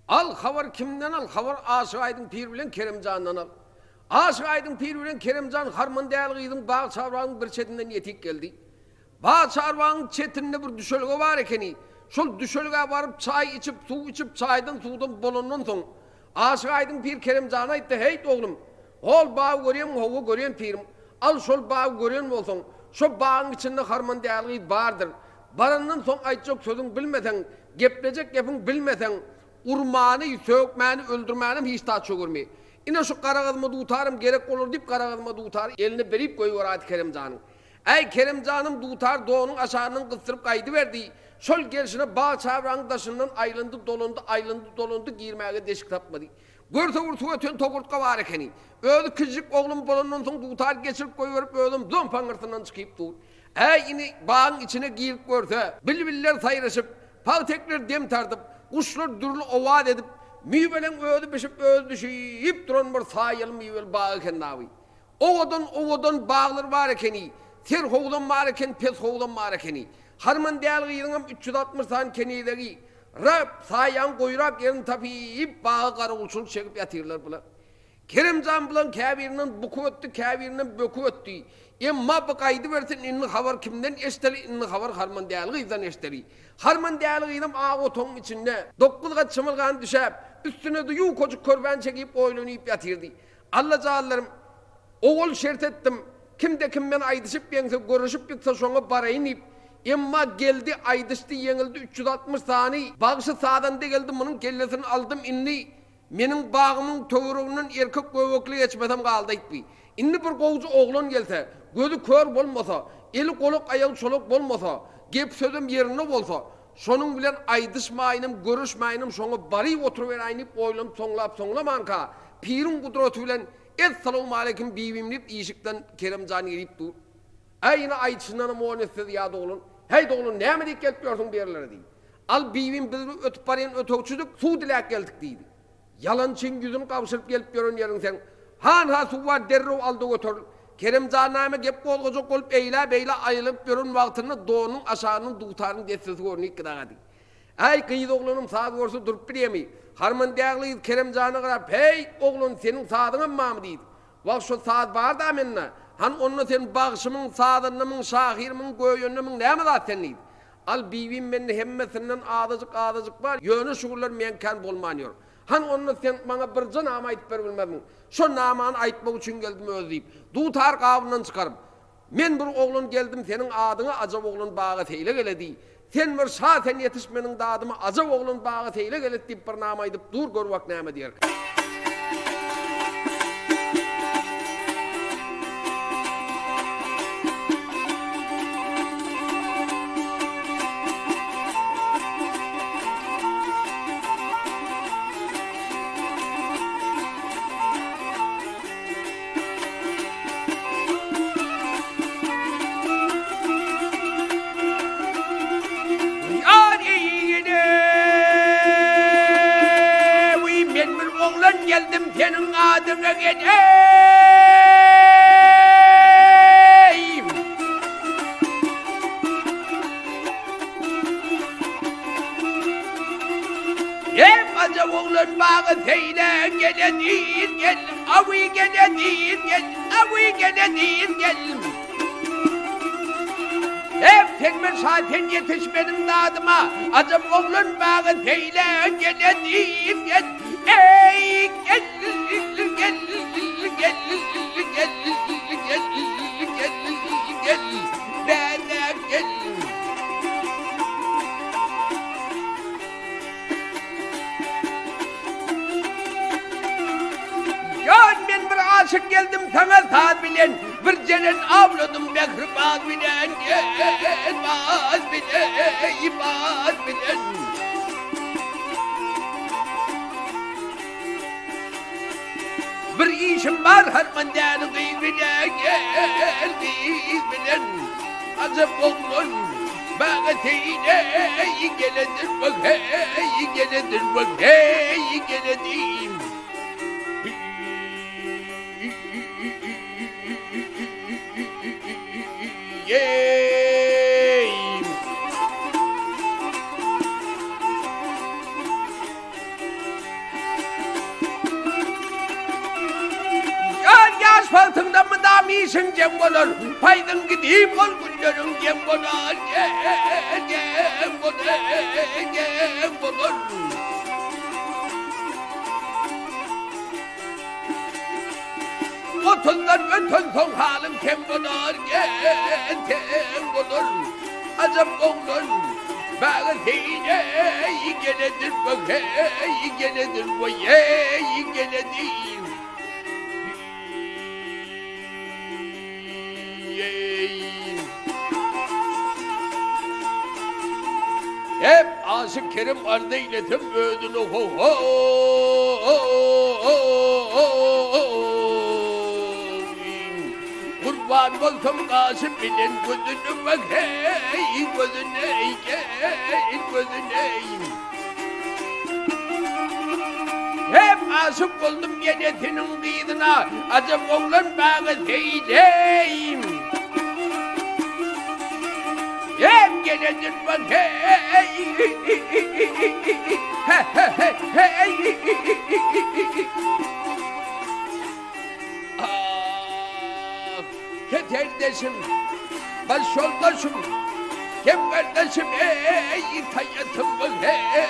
Al havar kimden al? Havar Aşık Aydın Pir bilen Kerimcan'dan al. Aşık Aydın Pir bilen Kerimcan harman değerli gıydım bağ çarvağın bir çetinden yetik geldi. Bağ çarvağın çetinde bir düşölge var ekeni. Şol düşölge varıp çay içip su içip çaydan sudan bolondan son. Aşık Aydın Pir Kerimcan'a ayıttı, hey oğlum. Ol bağı görüyen mi, hova görüyen pirim. Al şol bağı görüyen mi olsun. Şu bağın içinde harman değerli vardır. Barından son aytacak sözün bilmesen, geplecek yapın bilmesen, urmanı, sökmeni, öldürmeni hiç daha çökürmeyi. Yine şu karagazıma dutarım gerek olur deyip karagazıma dutar, eline verip koyuyor Ati Kerimcan'ın. Ey Kerimcan'ım dutar doğunun aşağının kıstırıp kaydı verdi. Şol gelişine bağ çavrağın taşından aylındı dolundu girmeye deşik tapmadı. Görse vursu ötün tokurtka var ekeni. Öyle küçük oğlum bolondan son dutar geçirip koyuyor öğlüm zon pangırtından çıkıp dur. Ey yine bağın içine girip görse bilbiller sayırışıp paltekler dem tartıp kuşlar dürlü ovad edip meyvelen öğlü bişip öğlü düşüyip duran bir sayılı meyvel bağı kendavi. Ovadan bağlar var ekeni. Ter hoğlan var eken, pes hoğlan var ekeni. Harman değerli gıyırınam 360 tane kenidegi. Rab sayan koyrak yerin tapiyip bağı karı uçul çekip yatırlar bular. Kerimcan bulan kâbirinin buku öttü, kâbirinin bökü öttü. Emma bakaydı versin inni havar kimden eşteri, inni havar harman değerli gıydan eşteri. Harman değerli gıydam ağa otonun içinde. Dokkulga çımılgan düşep, üstüne duyu kocuk körben çekip oynayıp yatırdı. Allah cağallarım, oğul şert ettim. Kimde kimden aydışıp yense, görüşüp yıksa şuna barayınıp, emma geldi aydıştı yenildi 360 tane. Bağışı sağdan da geldi bunun kellesini aldım inni. Menin bağımın tövrüğünün erkek göbekli geçmeden kaldı etmeyi. İnni bir kovucu oğlan gelse, gözü kör olmasa, eli koluk ayağı çoluk olmasa, gep sözüm yerine olsa, şonun bilen aydışmayınım, görüşmayınım, şonu bari oturuverayınıp oylum sonlamanka, pirin kudreti bilen Esselamu aleyküm bivimlip iyişikten Kerimcan gelip dur. Ey yine ayçınlanım o nesiz ya doğulun. Hey doğulun ne mi dik gelip görsün bir yerlere değil. Al bivim bizi ötüp barayan ötüksüdük su dilek geldik deydi. Yalan çin yüzünü kavşırıp gelip görün yerin sen. Ha su var derru aldı götür. Kerimcan name gep kolgocuk olup eyle ayılıp görün vaktini doğunun aşağının duğtarının destesi görünük gıdağa değil. Ey kıyız oğlunum saat görse durup bileyemi. Harman değerliyiz Kerimcan'a kadar. Hey oğlun senin saadına mı deydi. Bak şu saat var da amenna. Han onunla senin bağışımın, saadınımın, şahirimin, göğünümün ne mi zaten neydi? Al bivim benim hemmesinden ağdacık var. Yönü şuurlar menken bulmanıyor. Han onunla sen bana bir can ama ayıp bilmedin. Şu namanı ayıtmak için geldim özleyip. Dutar kavından çıkarım. Men bir oğlun geldim senin adına acab oğlun bağı teyle geledi. Sen bir şaten yetişmenin dadıma acab oğlun bağı teyle geledi deyip bir nama aydıp dur gör vak nama diyer. Geldim senin adına gideyim. Hep acaba oğlan bağı teyle gele değil gel. Avi gele değil gel. Avi gele değil gel. Hep sen zaten yetişmedim dadıma. Acaba oğlan bağı teyle gele değil gel. Ey gel bana gel. Yan ben bir aşık geldim sana saat bilen, bir cenen avladım mehribaz bilen, baz bilen. Bir işim var harmandanı kıybine geldi bilen. Azap oğlun bağı teyle geledir bak hey geledir bak hey geledim. altından mı da misin cem olur? Paydın gideyim ol günlerin cem olur. Cem olur. Otunlar ötün son halim kem olur. Kem olur. Acem oğlun. Bana teyze iyi geledir bak iyi geledir bu iyi geledir. Hep Aşık Kerim arda iletim ödünü ho ho kurban olsam Kasım bilin gözünü bak hey gözüne gözüne hep aşık oldum genetinin didine acım oğlan bana teyzeyim hep gelecek bak hey Keterdeşim, baş yoldaşım, kim kardeşim ey hayatım hey